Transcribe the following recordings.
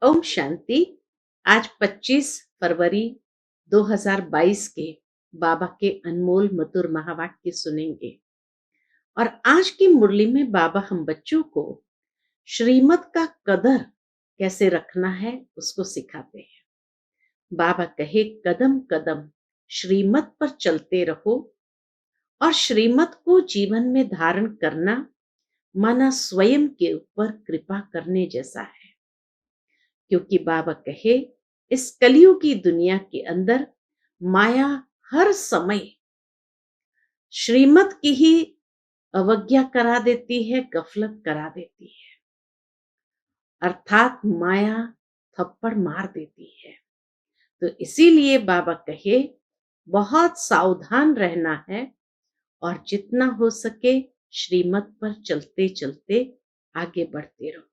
ओम शांति। आज 25 फरवरी 2022 के बाबा के अनमोल मधुर महावाक्य सुनेंगे। और आज की मुरली में बाबा हम बच्चों को श्रीमत का कदर कैसे रखना है उसको सिखाते हैं। बाबा कहे, कदम कदम श्रीमत पर चलते रहो। और श्रीमत को जीवन में धारण करना माना स्वयं के ऊपर कृपा करने जैसा है। क्योंकि बाबा कहे, इस कलयुग की दुनिया के अंदर माया हर समय श्रीमत की ही अवज्ञा करा देती है, गफलत करा देती है, अर्थात माया थप्पड़ मार देती है। तो इसीलिए बाबा कहे, बहुत सावधान रहना है और जितना हो सके श्रीमत पर चलते चलते आगे बढ़ते रहो।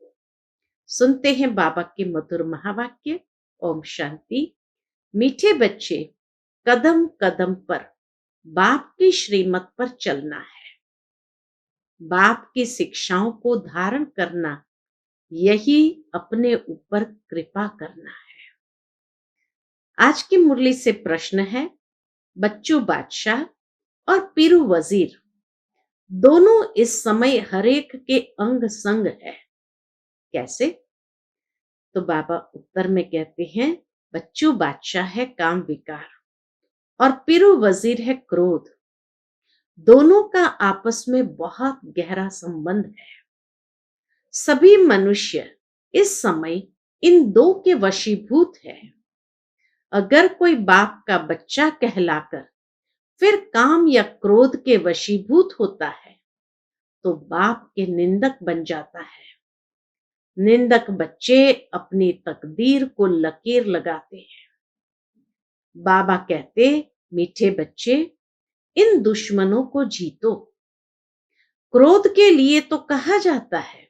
सुनते हैं बाबा के मधुर महावाक्य। ओम शांति। मीठे बच्चे, कदम कदम पर बाप की श्रीमत पर चलना है। बाप की शिक्षाओं को धारण करना, यही अपने ऊपर कृपा करना है। आज की मुरली से प्रश्न है, बच्चू बादशाह और पीरू वजीर दोनों इस समय हरेक के अंग संग है, कैसे? तो बाबा उत्तर में कहते हैं, बच्चू बादशाह है काम विकार और पीरू वजीर है क्रोध। दोनों का आपस में बहुत गहरा संबंध है। सभी मनुष्य इस समय इन दो के वशीभूत है। अगर कोई बाप का बच्चा कहलाकर फिर काम या क्रोध के वशीभूत होता है तो बाप के निंदक बन जाता है। निंदक बच्चे अपनी तकदीर को लकीर लगाते हैं। बाबा कहते, मीठे बच्चे, इन दुश्मनों को जीतो। क्रोध के लिए तो कहा जाता है,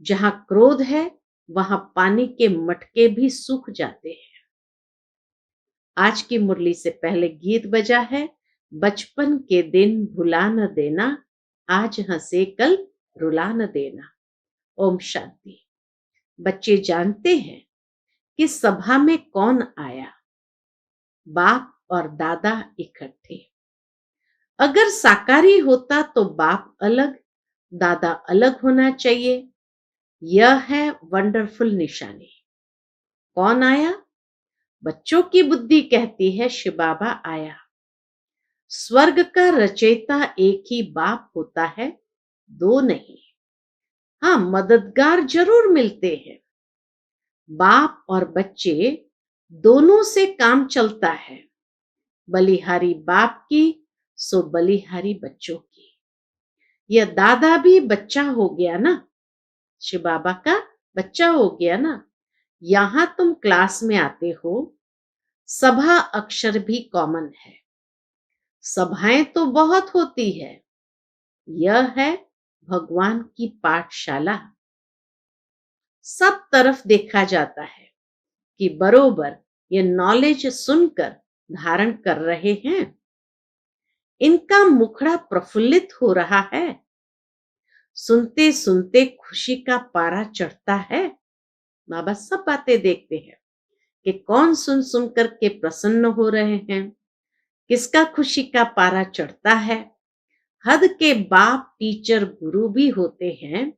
जहां क्रोध है वहां पानी के मटके भी सूख जाते हैं। आज की मुरली से पहले गीत बजा है, बचपन के दिन भुला न देना, आज हंसे कल रुला न देना। ओम शांति। बच्चे जानते हैं कि सभा में कौन आया? बाप और दादा इकट्ठे। अगर साकारी होता तो बाप अलग, दादा अलग होना चाहिए। यह है वंडरफुल निशानी। कौन आया? बच्चों की बुद्धि कहती है शिव बाबा आया। स्वर्ग का रचयिता एक ही बाप होता है, दो नहीं। हाँ, मददगार जरूर मिलते हैं। बाप और बच्चे दोनों से काम चलता है। बलिहारी बाप की सो बलिहारी बच्चों की। यह दादा भी बच्चा हो गया ना, शिव बाबा का बच्चा हो गया ना। यहां तुम क्लास में आते हो, सभा अक्षर भी कॉमन है। सभाएं तो बहुत होती है, यह है भगवान की पाठशाला। सब तरफ देखा जाता है कि बरोबर ये नॉलेज सुनकर धारण कर रहे हैं। इनका मुखड़ा प्रफुल्लित हो रहा है। सुनते सुनते खुशी का पारा चढ़ता है। बाबा सब बातें देखते हैं कि कौन सुन सुनकर के प्रसन्न हो रहे हैं, किसका खुशी का पारा चढ़ता है। हद के बाप टीचर गुरु भी होते हैं।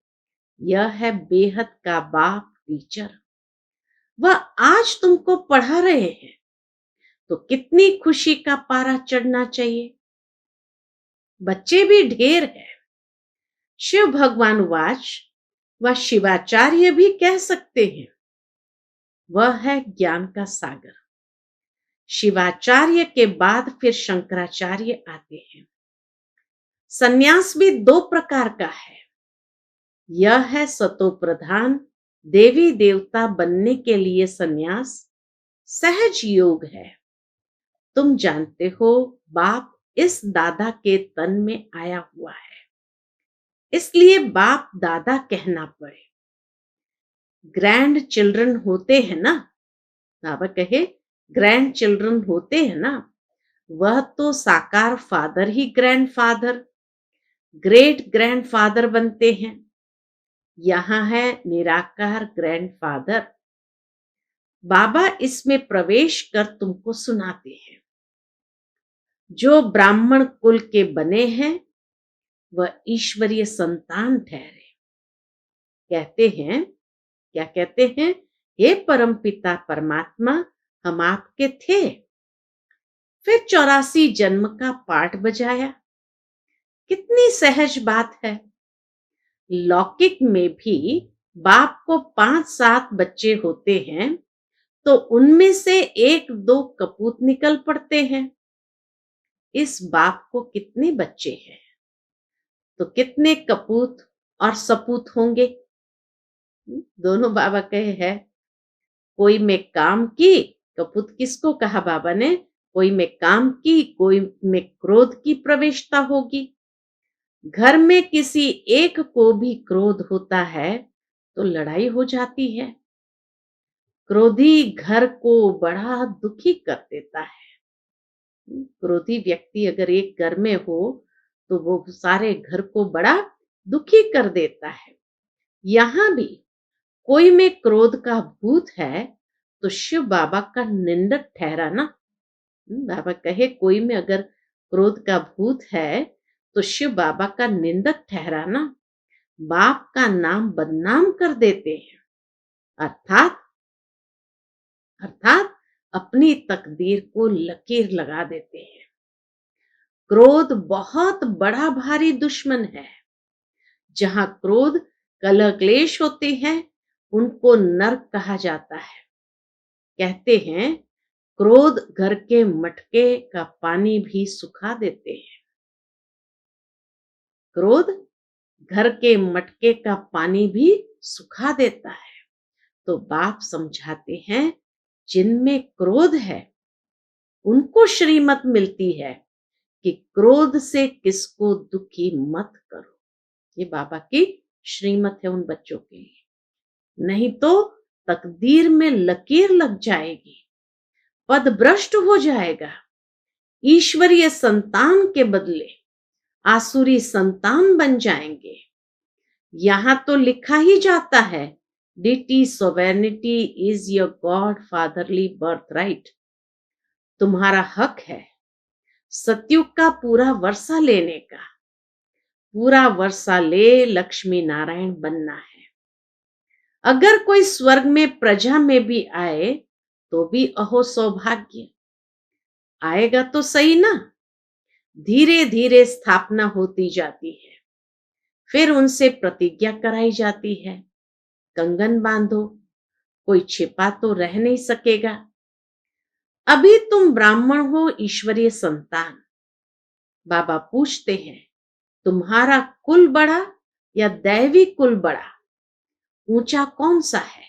यह है बेहद का बाप टीचर। वह आज तुमको पढ़ा रहे हैं तो कितनी खुशी का पारा चढ़ना चाहिए। बच्चे भी ढेर है। शिव भगवान वाच व शिवाचार्य भी कह सकते हैं। वह है ज्ञान का सागर। शिवाचार्य के बाद फिर शंकराचार्य आते हैं। सन्यास भी दो प्रकार का है। यह है सतो प्रधान, देवी देवता बनने के लिए सन्यास सहज योग है। तुम जानते हो बाप इस दादा के तन में आया हुआ है, इसलिए बाप दादा कहना पड़े। ग्रैंड चिल्ड्रन होते हैं ना, बाबा कहे ग्रैंड चिल्ड्रन होते हैं ना, वह तो साकार फादर ही grand father, great grand father बनते हैं। यहां है निराकार ग्रैंड फादर। बाबा इसमें प्रवेश कर तुमको सुनाते हैं। जो ब्राह्मण कुल के बने हैं वह ईश्वरीय संतान ठहरे। कहते हैं, क्या कहते हैं? हे परमपिता परमात्मा, हम आपके थे। फिर 84 जन्म का पाठ बजाया। कितनी सहज बात है। लौकिक में भी बाप को 5-7 बच्चे होते हैं तो उनमें से 1-2 कपूत निकल पड़ते हैं। इस बाप को कितने बच्चे हैं तो कितने कपूत और सपूत होंगे? दोनों बाबा कहे है। कोई में काम की, कपूत किसको कहा बाबा ने? कोई में काम की, कोई में क्रोध की प्रवेशता होगी। घर में किसी एक को भी क्रोध होता है तो लड़ाई हो जाती है। क्रोधी घर को बड़ा दुखी कर देता है। क्रोधी व्यक्ति अगर एक घर में हो तो वो सारे घर को बड़ा दुखी कर देता है। यहां भी कोई में क्रोध का भूत है तो शिव बाबा का निंदक ठहराना। बाबा कहे कोई में अगर क्रोध का भूत है तो शिव बाबा का निंदक ठहराना। बाप का नाम बदनाम कर देते हैं, अर्थात अपनी तकदीर को लकीर लगा देते हैं। क्रोध बहुत बड़ा भारी दुश्मन है। जहां क्रोध कलह क्लेश होते हैं उनको नरक कहा जाता है। कहते हैं क्रोध घर के मटके का पानी भी सुखा देते हैं। क्रोध घर के मटके का पानी भी सुखा देता है। तो बाप समझाते हैं जिनमें क्रोध है उनको श्रीमत मिलती है कि क्रोध से किसको दुखी मत करो। ये बाबा की श्रीमत है उन बच्चों के लिए, नहीं तो तकदीर में लकीर लग जाएगी, पद भ्रष्ट हो जाएगा। ईश्वरीय संतान के बदले आसुरी संतान बन जाएंगे। यहां तो लिखा ही जाता है ditty sovereignty is your god fatherly birthright. तुम्हारा हक है सतयुग का पूरा वर्षा लेने का। पूरा वर्षा ले लक्ष्मी नारायण बनना है। अगर कोई स्वर्ग में प्रजा में भी आए तो भी अहो सौभाग्य। आएगा तो सही ना। धीरे धीरे स्थापना होती जाती है। फिर उनसे प्रतिज्ञा कराई जाती है, कंगन बांधो, कोई छिपा तो रह नहीं सकेगा। अभी तुम ब्राह्मण हो, ईश्वरीय संतान। बाबा पूछते हैं तुम्हारा कुल बड़ा या दैवी कुल बड़ा, ऊंचा कौन सा है?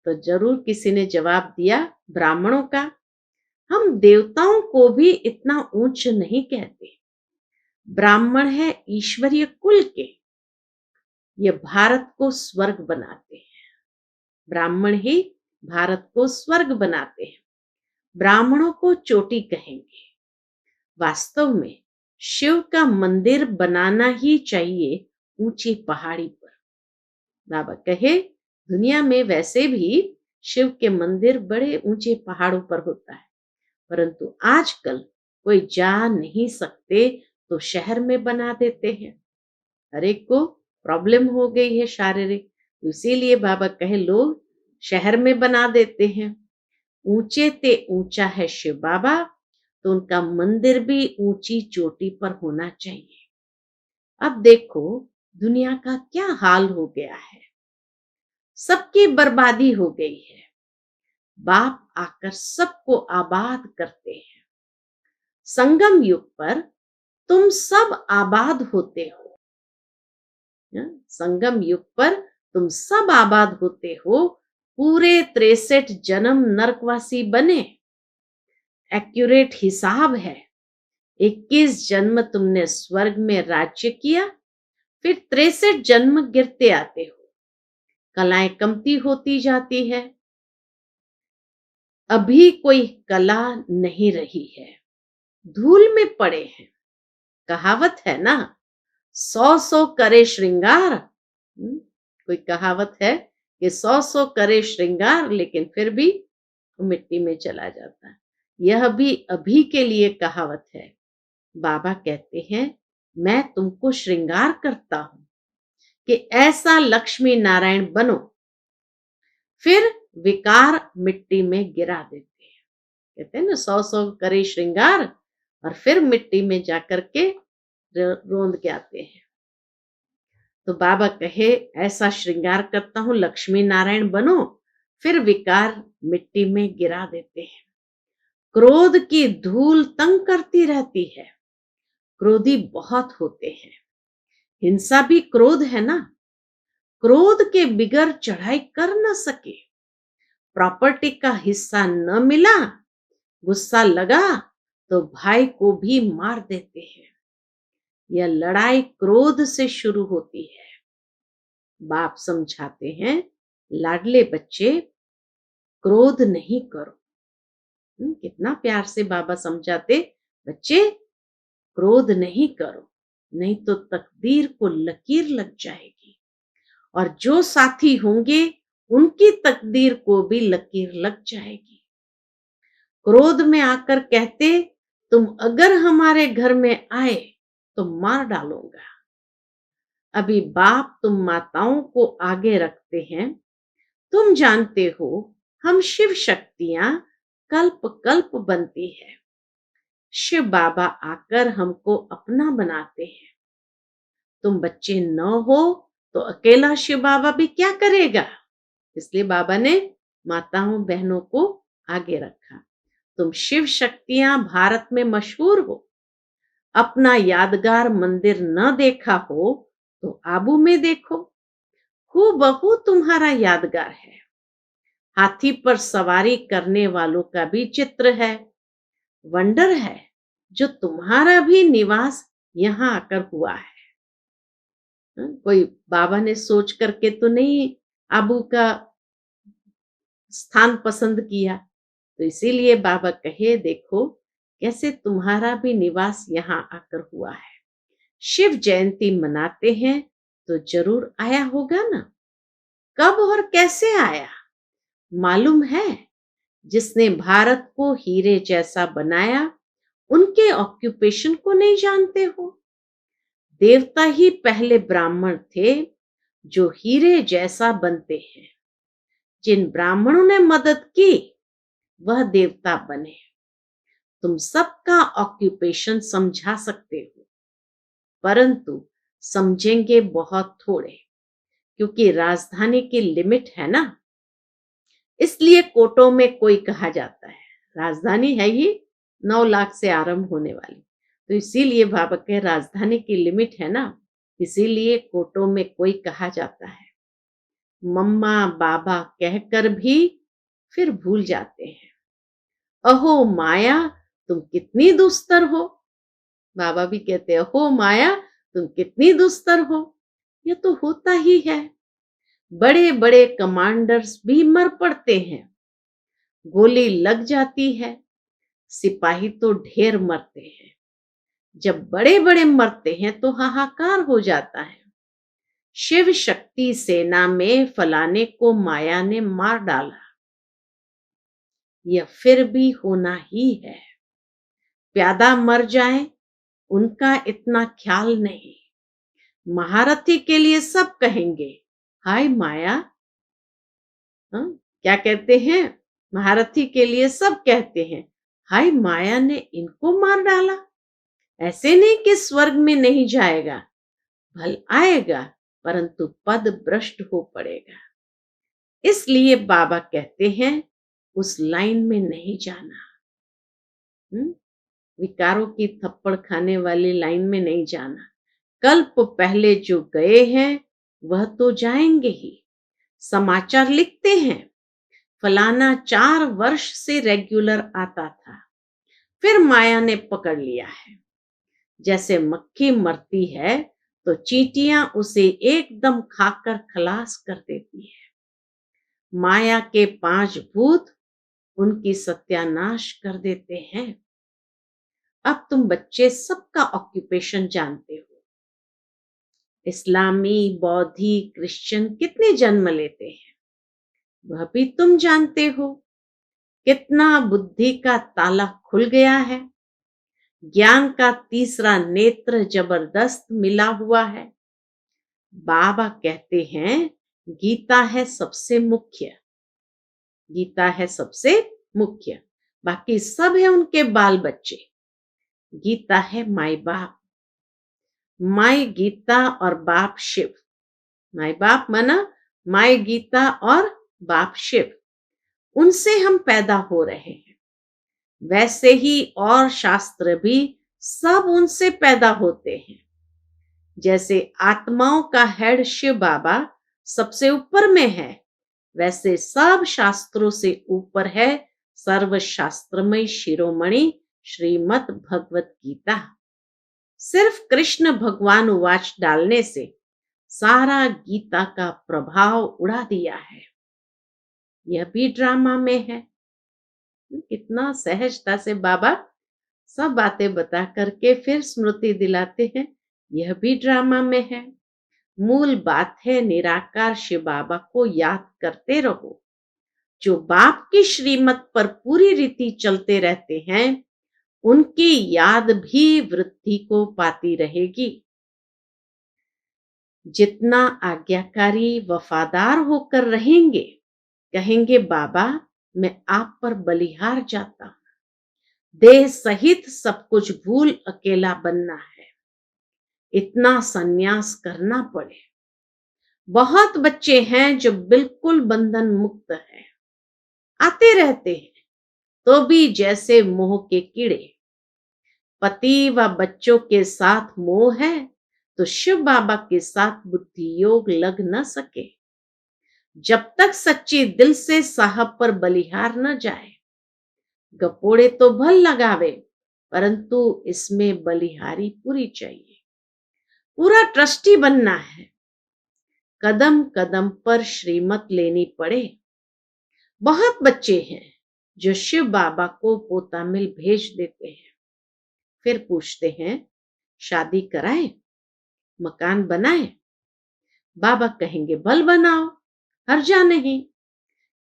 तो जरूर किसी ने जवाब दिया ब्राह्मणों का। हम देवताओं को भी इतना ऊंच नहीं कहते। ब्राह्मण है ईश्वरीय कुल के। ये भारत को स्वर्ग बनाते हैं। ब्राह्मण ही भारत को स्वर्ग बनाते हैं। ब्राह्मणों को चोटी कहेंगे। वास्तव में शिव का मंदिर बनाना ही चाहिए ऊंची पहाड़ी पर। बाबा कहे दुनिया में वैसे भी शिव के मंदिर बड़े ऊंचे पहाड़ों पर होता है, परंतु आजकल कोई जा नहीं सकते तो शहर में बना देते हैं। हर एक को प्रॉब्लम हो गई है शारीरिक, इसीलिए बाबा कहे लोग शहर में बना देते हैं। ऊंचे ते ऊंचा है शिव बाबा, तो उनका मंदिर भी ऊंची चोटी पर होना चाहिए। अब देखो दुनिया का क्या हाल हो गया है। सबकी बर्बादी हो गई है। बाप आकर सबको आबाद करते हैं। संगम युग पर तुम सब आबाद होते हो। संगम युग पर तुम सब आबाद होते हो। पूरे 63 जन्म नरकवासी बने। एक्यूरेट हिसाब है। 21 जन्म तुमने स्वर्ग में राज्य किया, फिर 63 जन्म गिरते आते हो। कलाएं कमती होती जाती है। अभी कोई कला नहीं रही है, धूल में पड़े हैं। कहावत है ना, 100 करे श्रृंगार। कोई कहावत है कि 100 करे श्रृंगार, लेकिन फिर भी वो मिट्टी में चला जाता है। यह भी अभी के लिए कहावत है। बाबा कहते हैं, मैं तुमको श्रृंगार करता हूं कि ऐसा लक्ष्मी नारायण बनो। फिर विकार मिट्टी में गिरा देते हैं। कहते हैं ना, 100 करे श्रृंगार और फिर मिट्टी में जाकर के रोंद के आते हैं। तो बाबा कहे, ऐसा श्रृंगार करता हूं, लक्ष्मी नारायण बनो, फिर विकार मिट्टी में गिरा देते हैं। क्रोध की धूल तंग करती रहती है। क्रोधी बहुत होते हैं। हिंसा भी क्रोध है ना। क्रोध के बिगर चढ़ाई कर न सके। प्रॉपर्टी का हिस्सा न मिला, गुस्सा लगा तो भाई को भी मार देते हैं। यह लड़ाई क्रोध से शुरू होती है। बाप समझाते हैं, लाडले बच्चे, क्रोध नहीं करो। कितना प्यार से बाबा समझाते, बच्चे क्रोध नहीं करो, नहीं तो तकदीर को लकीर लग जाएगी, और जो साथी होंगे उनकी तकदीर को भी लकीर लग जाएगी। क्रोध में आकर कहते, तुम अगर हमारे घर में आए तो मार डालूंगा। अभी बाप तुम माताओं को आगे रखते हैं। तुम जानते हो हम शिव शक्तियां कल्प कल्प बनती है। शिव बाबा आकर हमको अपना बनाते हैं। तुम बच्चे न हो तो अकेला शिव बाबा भी क्या करेगा। इसलिए बाबा ने माताओं बहनों को आगे रखा। तुम शिव शक्तियां भारत में मशहूर हो। अपना यादगार मंदिर न देखा हो तो आबू में देखो, हूबहू तुम्हारा यादगार है। हाथी पर सवारी करने वालों का भी चित्र है। वंडर है जो तुम्हारा भी निवास यहां आकर हुआ है। कोई बाबा ने सोच करके तो नहीं आबू का स्थान पसंद किया। तो इसीलिए बाबा कहे, देखो कैसे तुम्हारा भी निवास यहाँ आकर हुआ है। शिव जयंती मनाते हैं तो जरूर आया होगा ना। कब और कैसे आया मालूम है। जिसने भारत को हीरे जैसा बनाया, उनके ऑक्यूपेशन को नहीं जानते हो। देवता ही पहले ब्राह्मण थे जो हीरे जैसा बनते हैं। जिन ब्राह्मणों ने मदद की वह देवता बने। तुम सबका ऑक्यूपेशन समझा सकते हो, परंतु समझेंगे बहुत थोड़े, क्योंकि राजधानी की लिमिट है ना। इसलिए कोटों में कोई कहा जाता है। राजधानी है ही 9 लाख से आरंभ होने वाली। तो इसीलिए बाबा के राजधानी की लिमिट है ना, इसीलिए कोटों में कोई कहा जाता है। मम्मा बाबा कहकर भी फिर भूल जाते हैं। अहो माया तुम कितनी दुस्तर हो। बाबा भी कहते हैं, अहो माया तुम कितनी दुस्तर हो। यह तो होता ही है। बड़े बड़े कमांडर्स भी मर पड़ते हैं। गोली लग जाती है। सिपाही तो ढेर मरते हैं। जब बड़े बड़े मरते हैं तो हाहाकार हो जाता है। शिव शक्ति सेना में फलाने को माया ने मार डाला। यह फिर भी होना ही है। प्यादा मर जाए उनका इतना ख्याल नहीं। महारथी के लिए सब कहेंगे, हाय माया। क्या कहते हैं, महारथी के लिए सब कहते हैं, हाय माया ने इनको मार डाला। ऐसे नहीं कि स्वर्ग में नहीं जाएगा, भल आएगा, परंतु पद भ्रष्ट हो पड़ेगा। इसलिए बाबा कहते हैं उस लाइन में नहीं जाना। विकारों की थप्पड़ खाने वाली लाइन में नहीं जाना। कल्प पहले जो गए हैं वह तो जाएंगे ही। समाचार लिखते हैं, फलाना 4 वर्ष से रेगुलर आता था, फिर माया ने पकड़ लिया है। जैसे मक्खी मरती है तो चींटियां उसे एकदम खाकर खलास कर देती है। माया के 5 भूत उनकी सत्यानाश कर देते हैं। अब तुम बच्चे सबका ऑक्यूपेशन जानते हो। इस्लामी, बौद्धी, क्रिश्चियन कितने जन्म लेते हैं। वह भी तुम जानते हो। कितना बुद्धि का ताला खुल गया है। ज्ञान का तीसरा नेत्र जबरदस्त मिला हुआ है। बाबा कहते हैं गीता है सबसे मुख्य। गीता है सबसे मुख्य, बाकी सब है उनके बाल बच्चे। गीता है माई बाप। माई गीता और बाप शिव। माई बाप माना माई गीता और बाप शिव। उनसे हम पैदा हो रहे हैं। वैसे ही और शास्त्र भी सब उनसे पैदा होते हैं। जैसे आत्माओं का हेड शिव बाबा सबसे ऊपर में है, वैसे सब शास्त्रों से ऊपर है सर्वशास्त्रमय शिरोमणि श्रीमद् भगवत गीता। सिर्फ कृष्ण भगवान उवाच डालने से सारा गीता का प्रभाव उड़ा दिया है। यह भी ड्रामा में है। कितना सहजता से बाबा सब बातें बता करके फिर स्मृति दिलाते हैं, यह भी ड्रामा में है। मूल बात है निराकार शिव बाबा को याद करते रहो। जो बाप की श्रीमत पर पूरी रीति चलते रहते हैं, उनकी याद भी वृद्धि को पाती रहेगी। जितना आज्ञाकारी वफादार होकर रहेंगे, कहेंगे बाबा मैं आप पर बलिहार जाता हूं, देह सहित सब कुछ भूल अकेला बनना है, इतना संन्यास करना पड़े। बहुत बच्चे हैं जो बिल्कुल बंधन मुक्त हैं, आते रहते हैं तो भी जैसे मोह के कीड़े। पति व बच्चों के साथ मोह है तो शिव बाबा के साथ बुद्धि योग लग न सके। जब तक सच्ची दिल से साहब पर बलिहार न जाए, गपोड़े तो भल लगावे, परंतु इसमें बलिहारी पूरी चाहिए। पूरा ट्रस्टी बनना है। कदम कदम पर श्रीमत लेनी पड़े। बहुत बच्चे हैं जो शिव बाबा को पोता मिल भेज देते हैं, फिर पूछते हैं शादी कराए, मकान बनाए। बाबा कहेंगे बल बनाओ, हर्जा नहीं।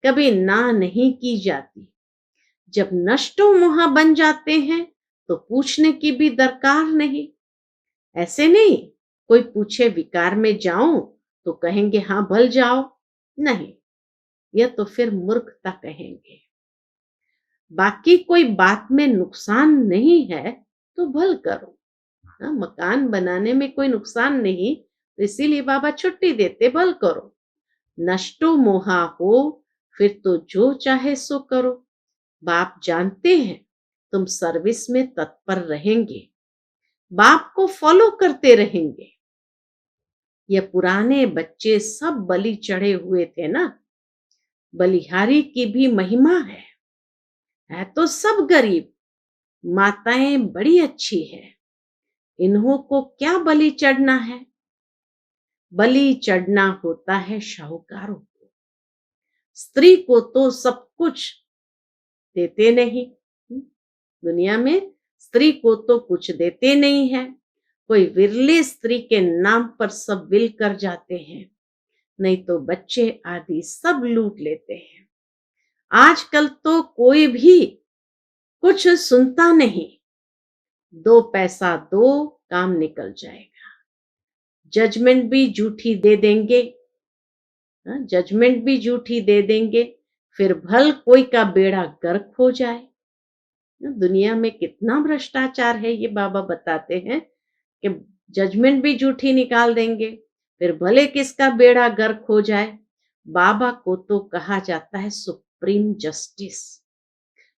कभी ना नहीं की जाती। जब नष्टो मोहा बन जाते हैं तो पूछने की भी दरकार नहीं। ऐसे नहीं कोई पूछे विकार में जाऊं तो कहेंगे हाँ भल जाओ, नहीं, यह तो फिर मूर्खता कहेंगे। बाकी कोई बात में नुकसान नहीं है तो भल करो। हाँ, मकान बनाने में कोई नुकसान नहीं तो इसीलिए बाबा छुट्टी देते, भल करो। नष्टो मोहा हो फिर तो जो चाहे सो करो। बाप जानते हैं तुम सर्विस में तत्पर रहेंगे, बाप को फॉलो करते रहेंगे। ये पुराने बच्चे सब बलि चढ़े हुए थे ना। बलिहारी की भी महिमा है तो सब गरीब। माताएं बड़ी अच्छी है, इन्हों को क्या बलि चढ़ना है। बलि चढ़ना होता है शाहूकारों को। स्त्री को तो सब कुछ देते नहीं। दुनिया में स्त्री को तो कुछ देते नहीं है। कोई विरले स्त्री के नाम पर सब विल कर जाते हैं, नहीं तो बच्चे आदि सब लूट लेते हैं। आजकल तो कोई भी कुछ सुनता नहीं। 2 पैसा दो, काम निकल जाएगा। जजमेंट भी झूठी दे देंगे। जजमेंट भी झूठी दे देंगे, फिर भल कोई का बेड़ा गर्क हो जाए। दुनिया में कितना भ्रष्टाचार है ये बाबा बताते हैं कि जजमेंट भी झूठी निकाल देंगे, फिर भले किसका बेड़ा गर्क हो जाए। बाबा को तो कहा जाता है supreme justice,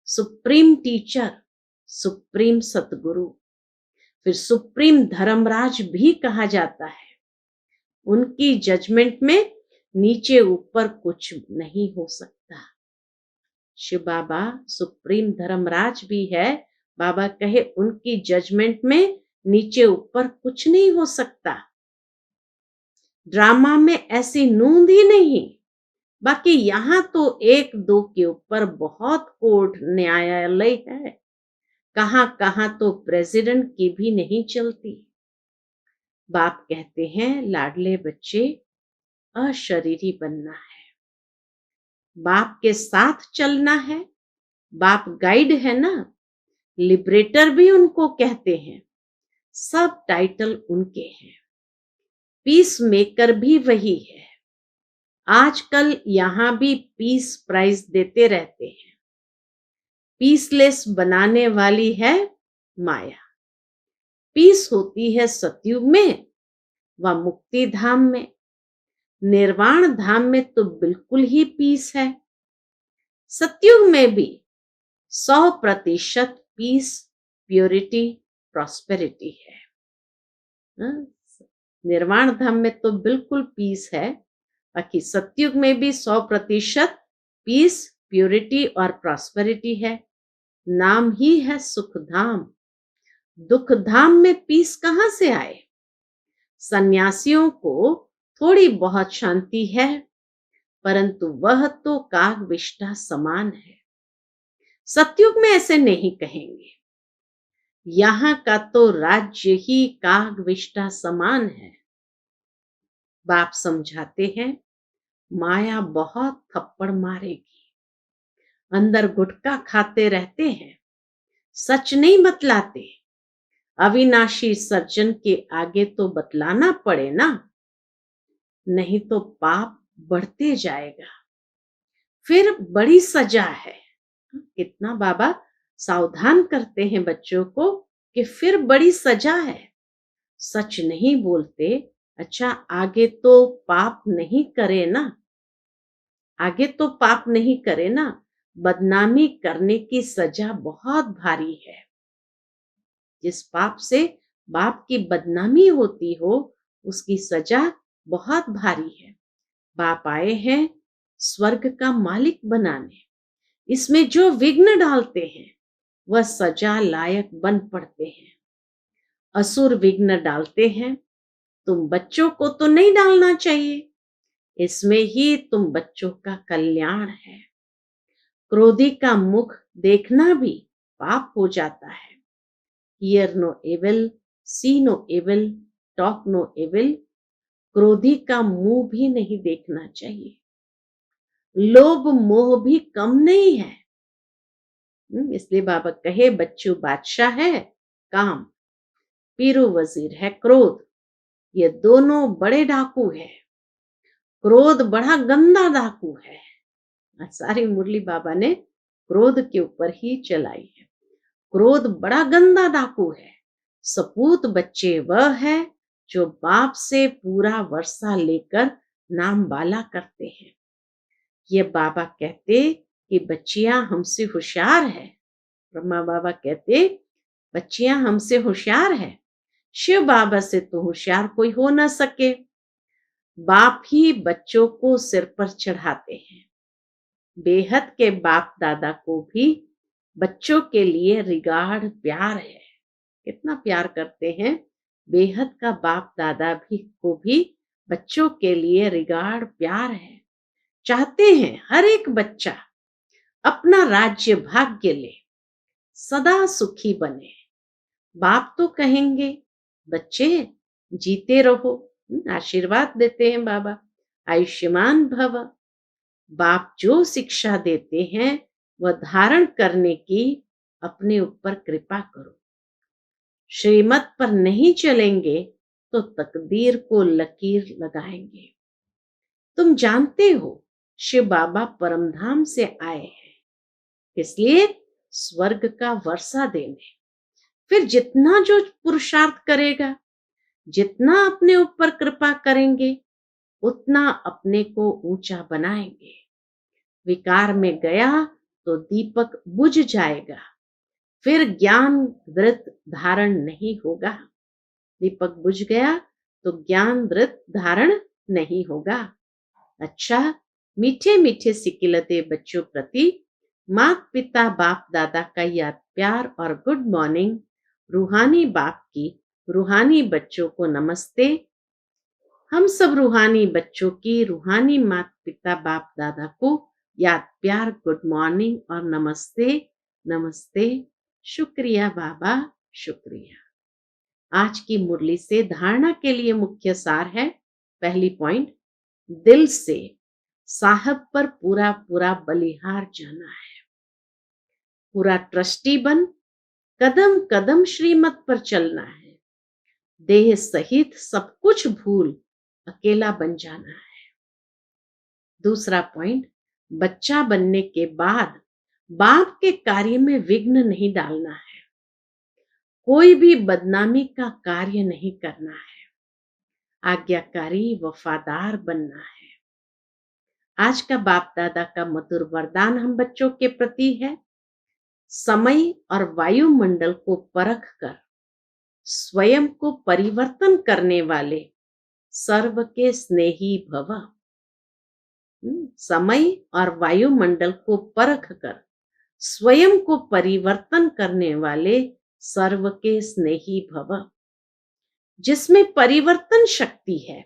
supreme teacher, supreme सतगुरु, फिर सुप्रीम धर्मराज भी कहा जाता है। उनकी जजमेंट में नीचे ऊपर कुछ नहीं हो सकता। शिव बाबा सुप्रीम धर्मराज भी है। बाबा कहे उनकी जजमेंट में नीचे ऊपर कुछ नहीं हो सकता। ड्रामा में ऐसी नूंद ही नहीं। बाकी यहाँ तो 1-2 के ऊपर बहुत कोर्ट न्यायालय है। कहां कहां तो प्रेसिडेंट की भी नहीं चलती। बाप कहते हैं लाडले बच्चे अशरीरी बनना है। बाप के साथ चलना है। बाप गाइड है ना, लिबरेटर भी उनको कहते हैं। सब टाइटल उनके हैं। पीस मेकर भी वही है। आजकल यहां भी पीस प्राइज देते रहते हैं। पीसलेस बनाने वाली है माया। पीस होती है सतयुग में व मुक्ति धाम में। निर्वाण धाम में तो बिल्कुल ही पीस है। सतयुग में भी 100% पीस, प्योरिटी, प्रॉस्पेरिटी है। हाँ? निर्वाण धाम में तो बिल्कुल पीस है, बाकी सतयुग में भी 100% पीस, प्योरिटी और प्रॉस्पेरिटी है। नाम ही है सुख धाम। दुख धाम में पीस कहां से आए? सन्यासियों को थोड़ी बहुत शांति है, परंतु वह तो कागविष्ठा समान है। सतयुग में ऐसे नहीं कहेंगे। यहां का तो राज्य ही कागविष्ठा समान है। बाप समझाते हैं, माया बहुत थप्पड़ मारेगी। अंदर गुटखा खाते रहते हैं, सच नहीं बतलाते। अविनाशी सज्जन के आगे तो बतलाना पड़े ना, नहीं तो पाप बढ़ते जाएगा। फिर बड़ी सजा है। कितना बाबा सावधान करते हैं बच्चों को कि फिर बड़ी सजा है। सच नहीं बोलते, अच्छा आगे तो पाप नहीं करे ना, आगे तो पाप नहीं करे ना। बदनामी करने की सजा बहुत भारी है। जिस पाप से बाप की बदनामी होती हो, उसकी सजा बहुत भारी है। बाप आए हैं स्वर्ग का मालिक बनाने। इसमें जो विघ्न डालते हैं वह सजा लायक बन पड़ते हैं। असुर विघ्न डालते हैं, तुम बच्चों को तो नहीं डालना चाहिए। इसमें ही तुम बच्चों का कल्याण है। क्रोधी का मुख देखना भी पाप हो जाता है। Hear no evil, see no evil, talk no evil। क्रोधी का मुंह भी नहीं देखना चाहिए। लोभ मोह भी कम नहीं है। इसलिए बाबा कहे बच्चों बादशाह है काम, पीरू वजीर है क्रोध। ये दोनों बड़े डाकू है। क्रोध बड़ा गंदा डाकू है। सारी मुरली बाबा ने क्रोध के ऊपर ही चलाई है। क्रोध बड़ा गंदा डाकू है। सपूत बच्चे वह है जो बाप से पूरा वर्षा लेकर नाम बाला करते हैं। ये बाबा कहते कि बच्चियां हमसे होशियार है। ब्रह्मा बाबा कहते बच्चियां हमसे होशियार है। शिव बाबा से तो होशियार कोई हो ना सके। बाप ही बच्चों को सिर पर चढ़ाते हैं। बेहद के बाप दादा को भी बच्चों के लिए रिगार्ड प्यार है। कितना प्यार करते हैं। बेहद का बाप दादा भी बच्चों के लिए रिगार्ड प्यार है। चाहते हैं हर एक बच्चा अपना राज्य भाग्य ले, सदा सुखी बने। बाप तो कहेंगे बच्चे जीते रहो, आशीर्वाद देते हैं बाबा, आयुष्मान भव। बाप जो शिक्षा देते हैं वह धारण करने की अपने ऊपर कृपा करो। श्रीमत पर नहीं चलेंगे तो तकदीर को लकीर लगाएंगे। तुम जानते हो शिव बाबा परमधाम से आए हैं, इसलिए स्वर्ग का वर्षा देने। फिर जितना जो पुरुषार्थ करेगा, जितना अपने ऊपर कृपा करेंगे, उतना अपने को ऊंचा बनाएंगे। विकार में गया तो दीपक बुझ जाएगा, फिर ज्ञान वृत्त धारण नहीं होगा। दीपक बुझ गया तो ज्ञान वृत्त धारण नहीं होगा। अच्छा, मीठे मीठे सिकिलते बच्चों प्रति माता पिता बाप दादा का याद प्यार और गुड मॉर्निंग। रूहानी बाप की रूहानी बच्चों को नमस्ते। हम सब रूहानी बच्चों की रूहानी माता पिता बाप दादा को याद प्यार गुड मॉर्निंग और नमस्ते नमस्ते। शुक्रिया बाबा, शुक्रिया। आज की मुरली से धारणा के लिए मुख्य सार है। पहली पॉइंट, दिल से साहब पर पूरा पूरा बलिहार जाना है। पूरा ट्रस्टी बन कदम कदम श्रीमत पर चलना है। देह सहित सब कुछ भूल अकेला बन जाना है। दूसरा पॉइंट, बच्चा बनने के बाद बाप के कार्य में विघ्न नहीं डालना है। कोई भी बदनामी का कार्य नहीं करना है। आज्ञाकारी वफादार बनना है। आज का बाप दादा का मधुर वरदान हम बच्चों के प्रति है, समय और वायुमंडल को परख कर स्वयं को परिवर्तन करने वाले सर्व के स्नेही भव। समय और वायुमंडल को परख कर स्वयं को परिवर्तन करने वाले सर्व के स्नेही भव। जिसमें परिवर्तन शक्ति है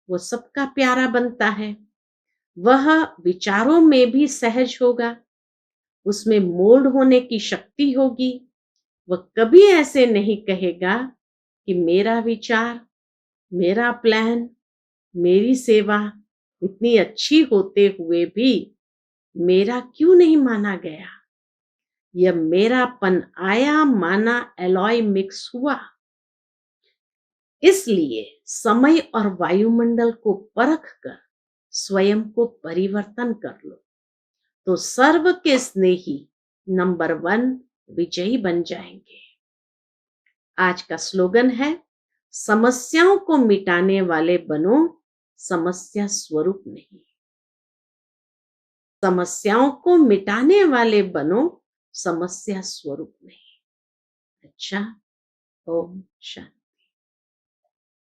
वो सबका प्यारा बनता है। वह विचारों में भी सहज होगा, उसमें मोल्ड होने की शक्ति होगी। वह कभी ऐसे नहीं कहेगा कि मेरा विचार, मेरा प्लान, मेरी सेवा इतनी अच्छी होते हुए भी मेरा क्यों नहीं माना गया। यह मेरापन आया माना एलॉय मिक्स हुआ। इसलिए समय और वायुमंडल को परख कर स्वयं को परिवर्तन कर लो, तो सर्व के स्नेही नंबर 1 विजयी बन जाएंगे। आज का स्लोगन है, समस्याओं को मिटाने वाले बनो, समस्या स्वरूप नहीं। समस्याओं को मिटाने वाले बनो, समस्या स्वरूप नहीं। अच्छा, ओम शांति।